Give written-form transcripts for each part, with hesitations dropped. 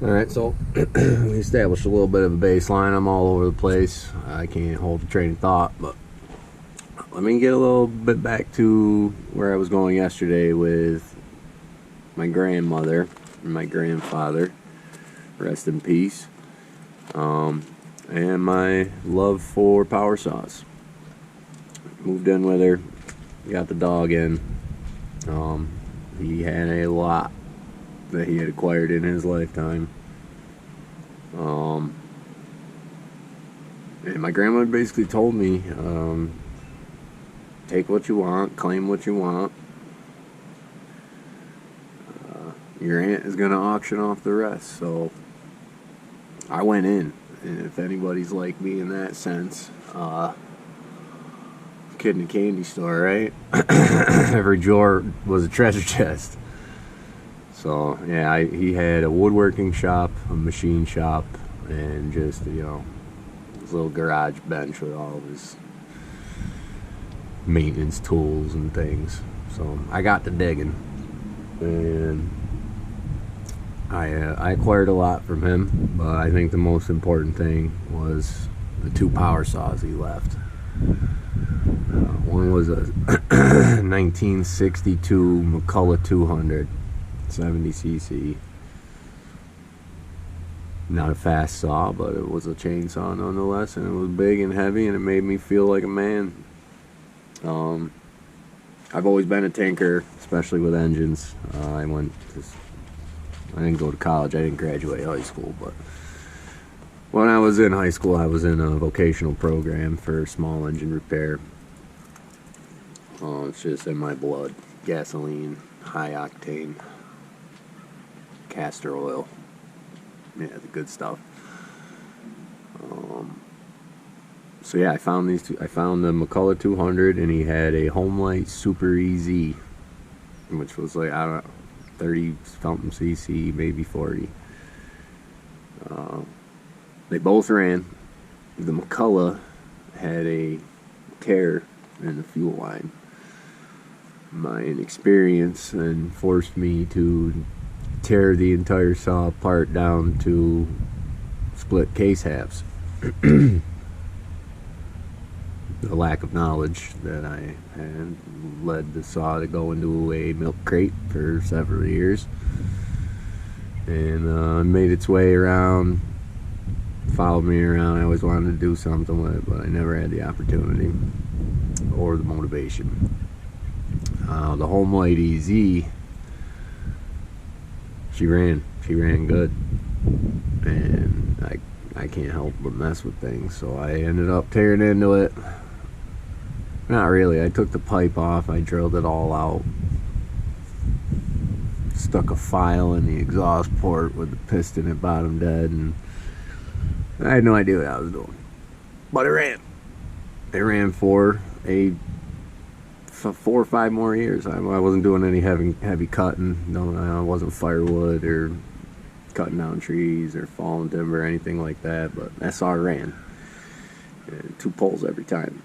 Alright, so we established a little bit of a baseline. I'm all over the place. I can't hold a train of thought, but let me get a little bit back to where I was going yesterday with my grandmother and my grandfather. Rest in peace. And my love for power saws. Moved in with her, got the dog in. He had a lot that he had acquired in his lifetime. And my grandmother basically told me, take what you want, claim what you want. Your aunt is going to auction off the rest. So I went in, and if anybody's like me in that sense, kid in a candy store, right? Every drawer was a treasure chest. So yeah, he had a woodworking shop, a machine shop, and just his little garage bench with all of his maintenance tools and things. So I got to digging, and I acquired a lot from him. But I think the most important thing was the two power saws he left. One was a 1962 McCulloch 200, 70cc. Not a fast saw, but it was a chainsaw nonetheless, and it was big and heavy, and it made me feel like a man. I've always been a tinker, especially with engines. I didn't go to college, I didn't graduate high school, but when I was in high school, I was in a vocational program for small engine repair. It's just in my blood. Gasoline, high octane, castor oil. Yeah, the good stuff. So yeah, I found these two. I found the McCulloch 200, and he had a Homelight Super EZ, which was like, I don't know, 30 something cc, maybe 40. They both ran. The McCulloch had a tear in the fuel line. My inexperience and forced me to tear the entire saw apart down to split case halves. The lack of knowledge that I had led the saw to go into a milk crate for several years, and made its way around, followed me around. I always wanted to do something with it, but I never had the opportunity or the motivation. The Homelight EZ, she ran good, and I can't help but mess with things, so I ended up tearing into it. Not really, I took the pipe off, I drilled it all out, stuck a file in the exhaust port with the piston at bottom dead, and I had no idea what I was doing. But it ran. It ran for 4 or 5 more years. I wasn't doing any heavy cutting. No, I wasn't firewood or cutting down trees or falling timber or anything like that, but that saw ran. And 2 poles every time.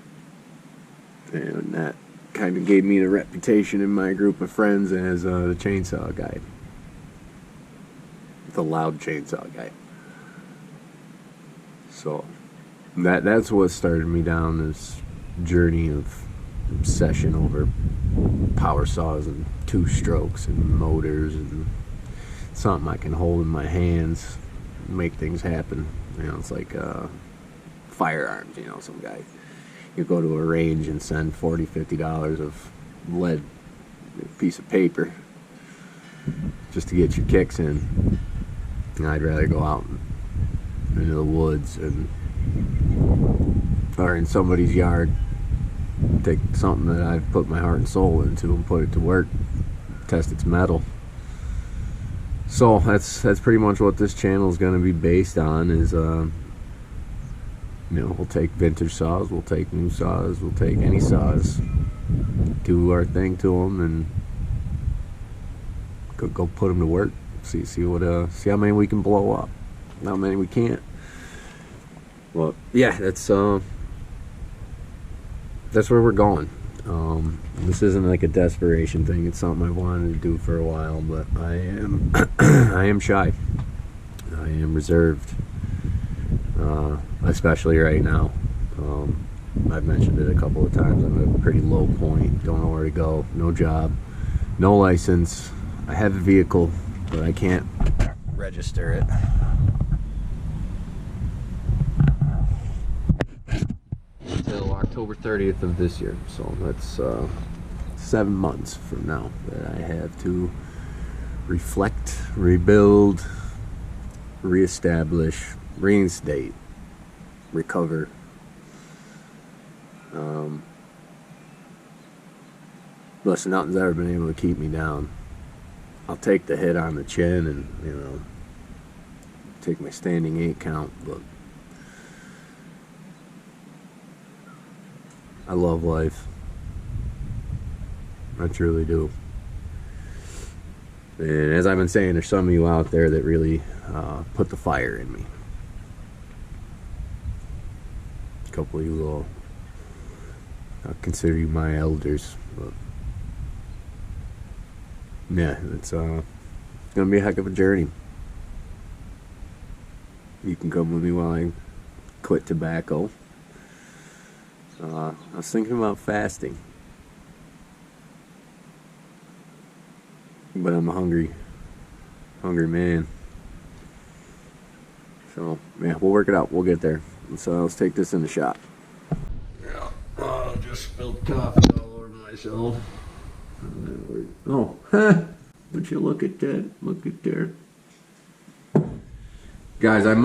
And that kind of gave me the reputation in my group of friends as the chainsaw guy. The loud chainsaw guy. So that's what started me down this journey of obsession over power saws and 2 strokes and motors and something I can hold in my hands, make things happen. It's like firearms. Some guy, you go to a range and send $40-50 of lead, a piece of paper, just to get your kicks in. And I'd rather go out into the woods or in somebody's yard, take something that I've put my heart and soul into and put it to work, test its metal. So that's pretty much what this channel is going to be based on. Is we'll take vintage saws, we'll take new saws, we'll take any saws, do our thing to them, and go put them to work. See how many we can blow up, how many we can't. Well, yeah, that's where we're going. This isn't like a desperation thing. It's something I wanted to do for a while, but I am I am shy. am reserved, especially right now. I've mentioned it a couple of times. I'm at a pretty low point, don't know where to go, no job, no license. I have a vehicle, but I can't register it. Until October 30th of this year, so that's 7 months from now that I have to reflect, rebuild, reestablish, reinstate, recover. Listen, nothing's ever been able to keep me down. I'll take the hit on the chin and, you know, take my standing 8 count, but I love life. I truly do. And as I've been saying, there's some of you out there that really put the fire in me. A couple of you will, I consider you my elders, but yeah, it's gonna be a heck of a journey. You can come with me while I quit tobacco. I was thinking about fasting, but I'm a hungry man. So yeah, we'll work it out. We'll get there. So let's take this in the shop. Yeah, I just spilled coffee all over myself. Oh, would you look at that? Look at there. Guys, I'm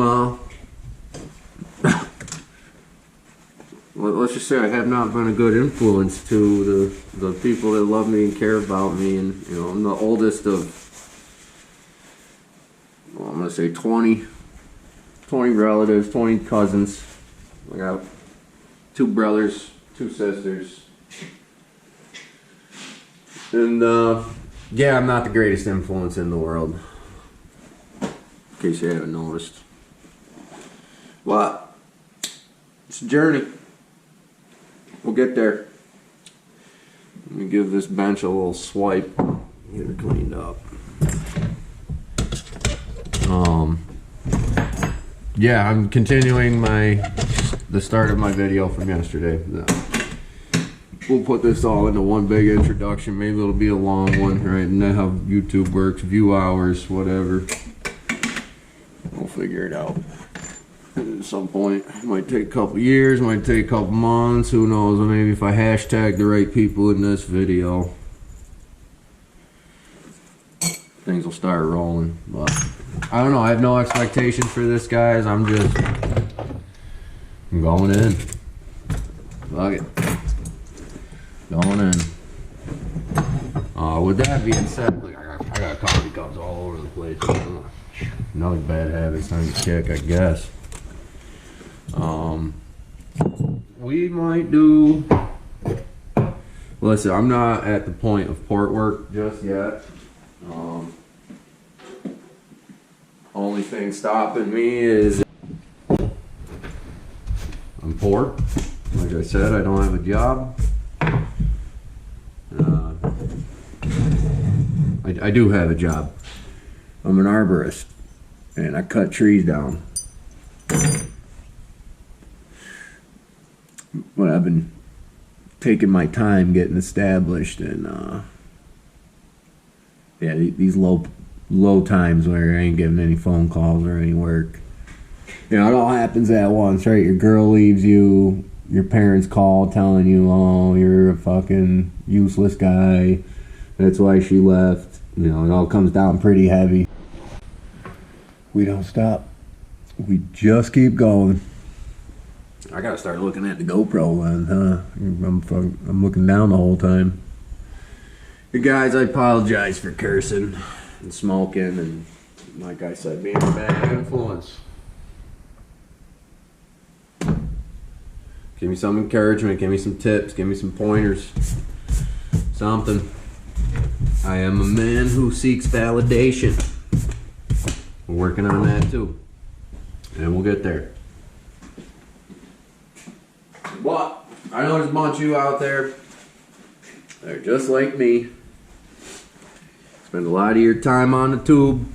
let's just say I have not been a good influence to the people that love me and care about me, and you know, I'm the oldest of, well, I'm gonna say 20 relatives, 20 cousins. I got 2 brothers, 2 sisters. And yeah, I'm not the greatest influence in the world, in case you haven't noticed. But it's a journey. We'll get there. Let me give this bench a little swipe. Get it cleaned up. Yeah, I'm continuing the start of my video from yesterday. We'll put this all into one big introduction. Maybe it'll be a long one, right? And that's how YouTube works. View hours, whatever. We'll figure it out. At some point, it might take a couple years, might take a couple months, who knows. Maybe if I hashtag the right people in this video, things will start rolling. But I don't know, I have no expectations for this, guys. I'm going in. Fuck it. Going in. With that being said, I got coffee cups all over the place. Another bad habit time to kick, I guess. We might do. Listen, I'm not at the point of port work just yet. Only thing stopping me is I'm poor. Like I said, I don't have a job. I do have a job. I'm an arborist, and I cut trees down. But I've been taking my time getting established, and yeah, these low times where I ain't getting any phone calls or any work. You know, it all happens at once, right? Your girl leaves you, your parents call telling you, oh, you're a fucking useless guy, that's why she left. You know, it all comes down pretty heavy. We don't stop. We just keep going. I gotta start looking at the GoPro then, huh? I'm looking down the whole time. Hey guys, I apologize for cursing and smoking and, like I said, being a bad influence. Give me some encouragement, give me some tips, give me some pointers. Something. I am a man who seeks validation. We're working on that too. And we'll get there. But I know there's a bunch of you out there that are just like me. Spend a lot of your time on the tube.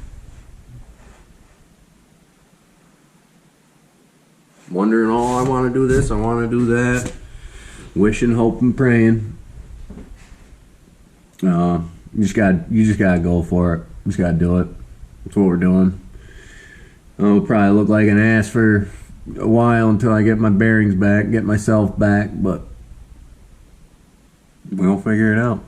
wondering, oh, I want to do this, I want to do that, wishing, hoping, praying. You just gotta go for it. You just gotta do it. That's what we're doing. I'll probably look like an ass for a while until I get my bearings back, get myself back, but we'll figure it out.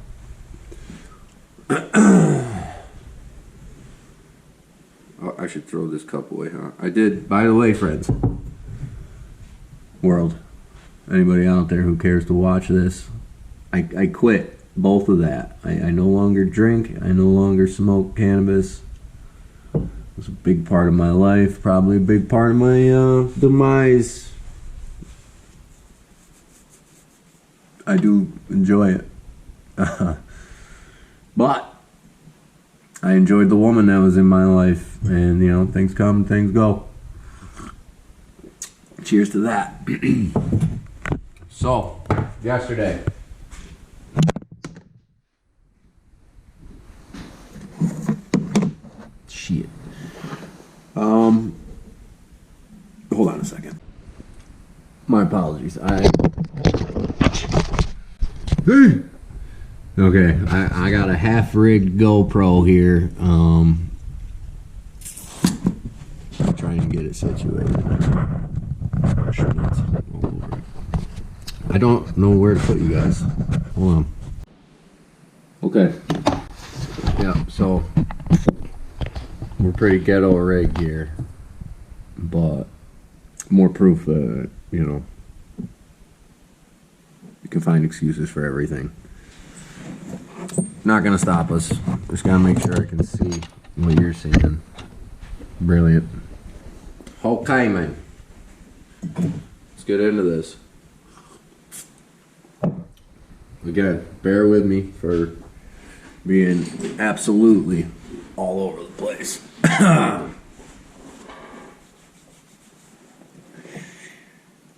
Oh, I should throw this cup away, huh? I did. By the way, friends, world, anybody out there who cares to watch this, I quit both of that. I no longer drink. I no longer smoke cannabis. It's a big part of my life, probably a big part of my demise. I do enjoy it. But I enjoyed the woman that was in my life, and you know, things come, things go. Cheers to that. So, yesterday. Shit. Hold on a second. My apologies. Okay, I got a half-rigged GoPro here. Trying to get it situated. I don't know where to put you guys. Hold on. Okay. Yeah, so we're pretty ghetto rigged here, but more proof that, you know, you can find excuses for everything. Not gonna stop us. Just gotta make sure I can see what you're seeing. Brilliant. Okay, man. Let's get into this. Again, bear with me for being absolutely all over the place. I'm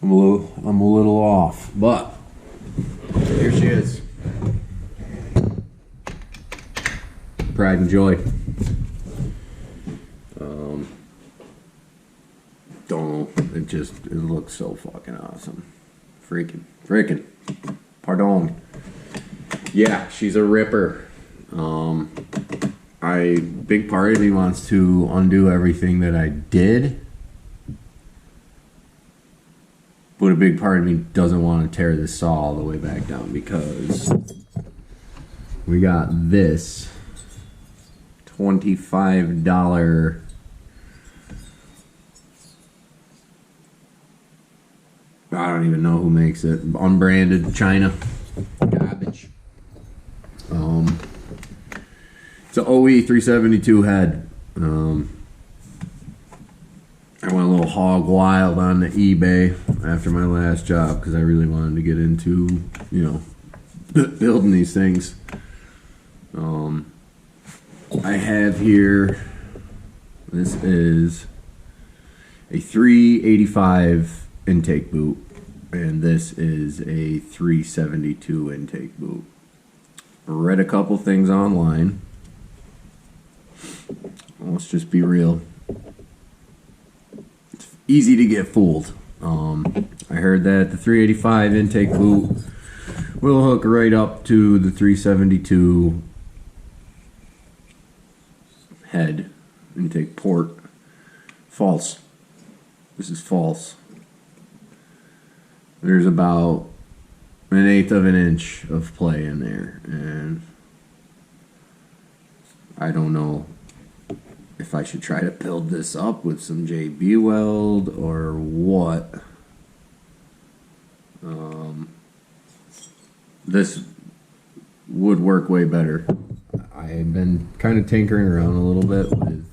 a little off, but here she is. Pride and joy. Don't know. It looks so fucking awesome. Freaking. Pardon. Yeah, she's a ripper. Big part of me wants to undo everything that I did, but a big part of me doesn't want to tear this saw all the way back down, because we got this $25 I don't even know who makes it, unbranded China garbage. It's an OE 372 head. I went a little hog wild on the eBay after my last job because I really wanted to get into, you know, building these things. I have here, this is a 385 intake boot, and this is a 372 intake boot. I read a couple things online. Let's just be real. It's easy to get fooled. I heard that the 385 intake boot will hook right up to the 372 head intake port. False. This is false. There's about 1/8 of an inch of play in there, and I don't know if I should try to build this up with some JB weld or what. This would work way better. I've been kind of tinkering around a little bit with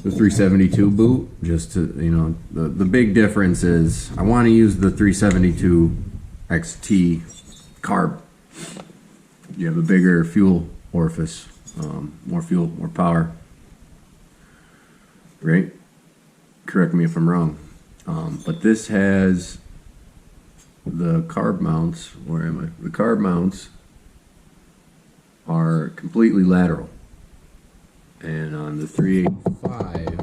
the 372 boot, just to, you know, the big difference is I want to use the 372 XT carb. You have a bigger fuel orifice, more fuel, more power, right? Correct me if I'm wrong. But this has the carb mounts. Where am I? The carb mounts are completely lateral, and on the 385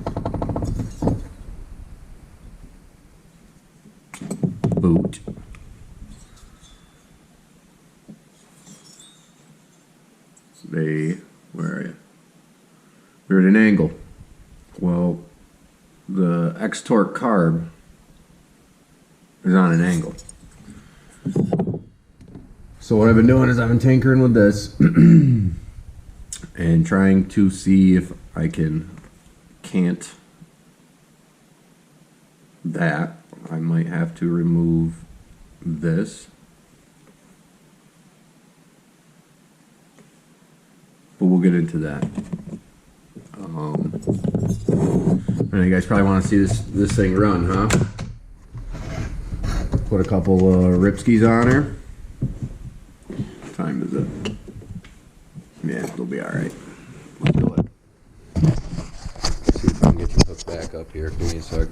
they're at an angle. Well, the X-Torque carb is on an angle. So what I've been doing is I've been tinkering with this and trying to see if I can't that. I might have to remove this. But we'll get into that. You guys probably want to see this thing run, huh? Put a couple ripskis on her. What time is it? Yeah, it'll be alright. Let's do it. Let's see if I can get you hooked back up here. Give me a sec.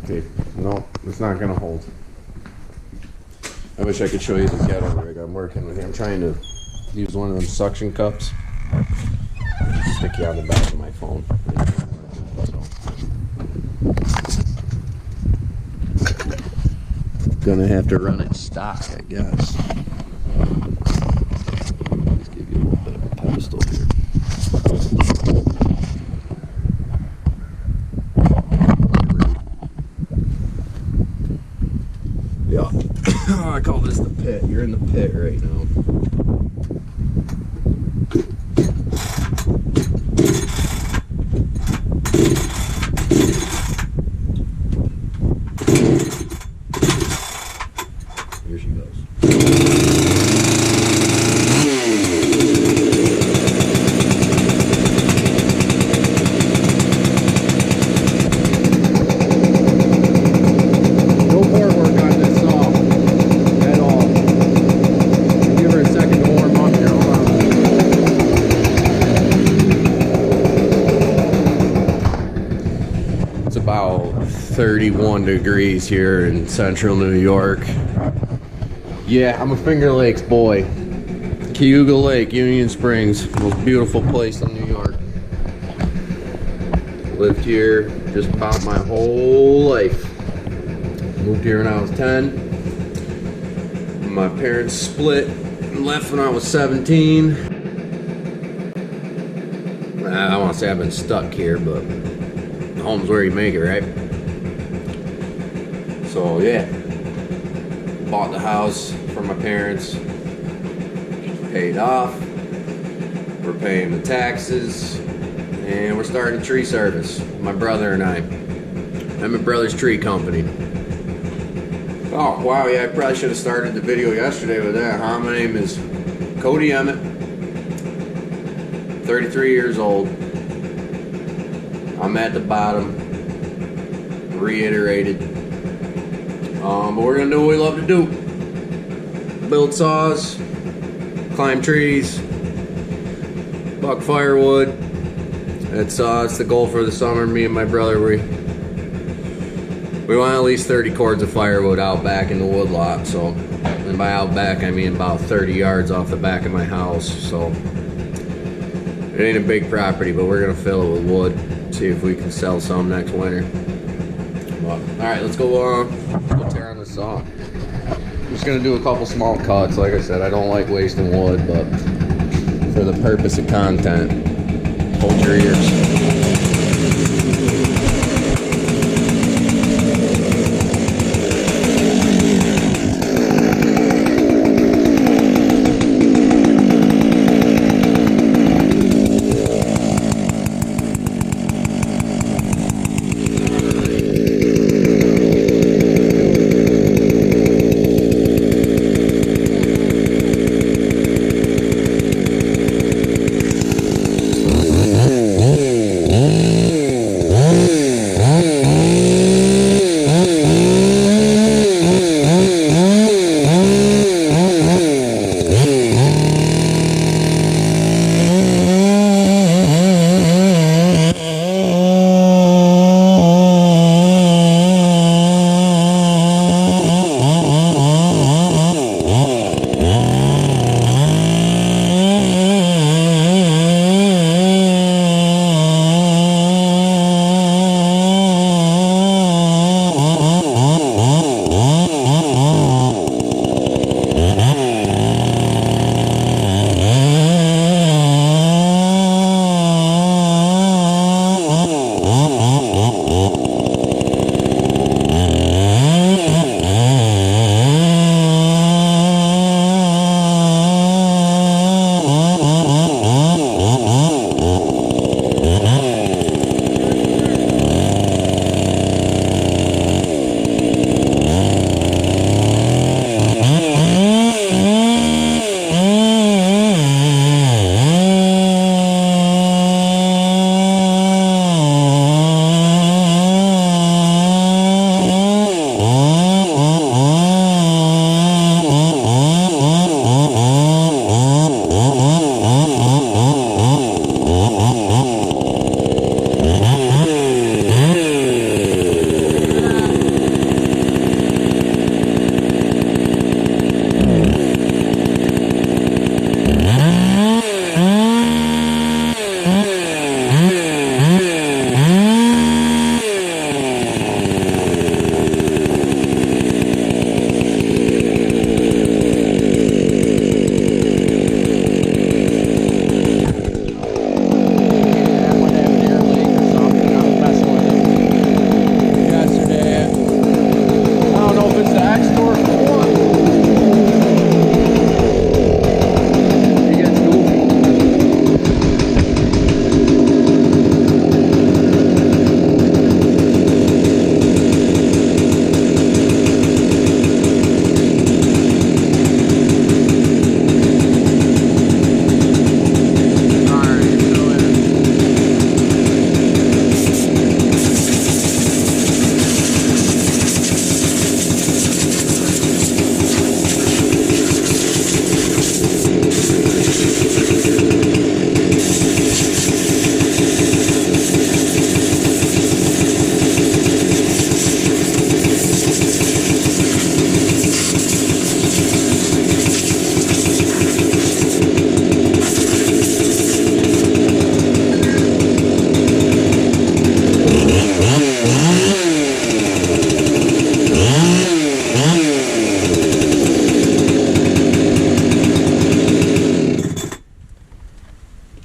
Okay, no, it's not gonna hold. I wish I could show you the kettle rig I'm working with. I'm trying to use one of them suction cups. Stick you on the back of my phone. Gonna have to run it stock, I guess. Let's give you a little bit of a pedestal here. Yeah. I call this the pit. You're in the pit right now. Here she goes. No more work on this saw at all. Give her a second to warm up here. Hold on. It's about 31 degrees here in central New York. Yeah, I'm a Finger Lakes boy. Cayuga Lake, Union Springs, most beautiful place in New York. Lived here just about my whole life. Moved here when I was 10. My parents split and left when I was 17. I don't want to say I've been stuck here, but home's where you make it, right? So yeah, bought the house from my parents, paid off, we're paying the taxes, and we're starting tree service, my brother and I. I'm a brother's tree company. Oh wow, yeah, I probably should have started the video yesterday with that, huh? My name is Cody Emmett, 33 years old. I'm at the bottom, reiterated. But we're gonna do what we love to do. Build saws, climb trees, buck firewood. That's the goal for the summer. Me and my brother, we want at least 30 cords of firewood out back in the wood lot. So, and by out back I mean about 30 yards off the back of my house. So it ain't a big property, but we're gonna fill it with wood. See if we can sell some next winter. All right, let's go tear on the saw. I'm just gonna do a couple small cuts. Like I said, I don't like wasting wood, but for the purpose of content, hold your ears.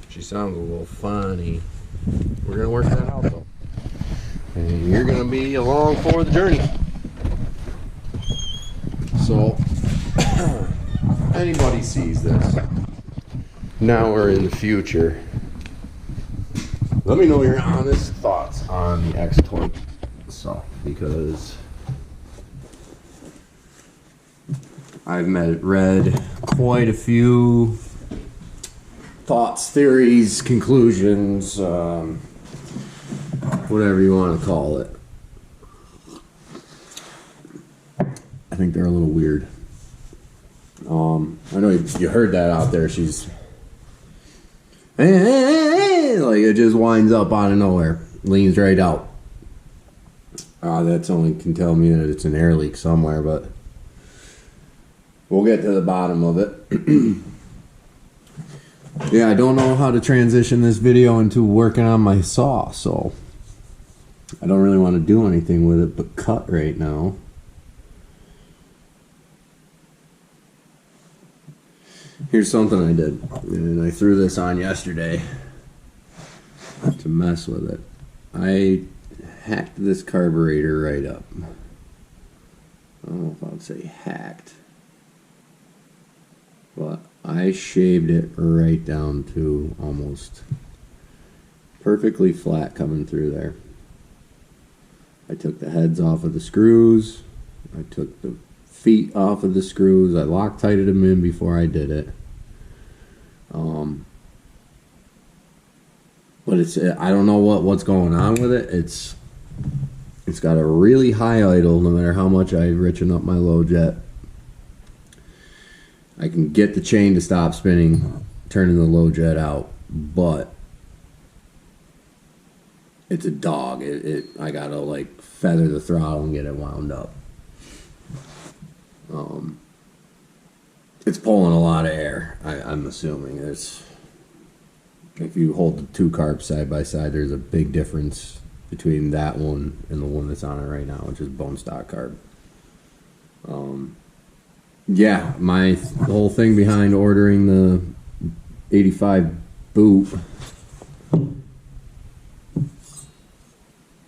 She sounds a little funny. We're gonna work that out though. And you're gonna be along for the journey. So, anybody sees this, now or in the future, let me know your honest thoughts on the X-Torque. So, because I've read quite a few thoughts, theories, conclusions, whatever you want to call it. I think they're a little weird. I know you heard that out there. She's like, it just winds up out of nowhere, leans right out. That's only can tell me that it's an air leak somewhere, but we'll get to the bottom of it. Yeah, I don't know how to transition this video into working on my saw, so I don't really want to do anything with it but cut right now. Here's something I did, and I threw this on yesterday to mess with it. I hacked this carburetor right up. I don't know if I would say hacked, but I shaved it right down to almost perfectly flat coming through there. I took the heads off of the screws. I took the feet off of the screws. I Loctited them in before I did it. But I don't know what's going on with it. It's got a really high idle no matter how much I richen up my low jet. I can get the chain to stop spinning, turning the low jet out, but it's a dog. I gotta like feather the throttle and get it wound up. It's pulling a lot of air. I'm assuming if you hold the two carbs side by side, there's a big difference between that one and the one that's on it right now, which is bone stock carb. Yeah, my whole thing behind ordering the 85 boot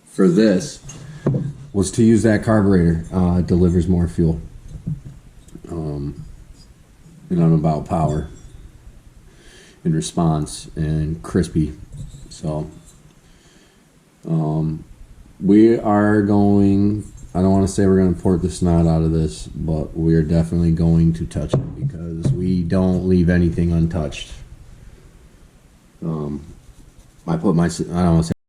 for this was to use that carburetor. It delivers more fuel. And I'm about power and response and crispy. So we are going, I don't want to say we're going to port the snot out of this, but we're definitely going to touch it because we don't leave anything untouched. I don't want to say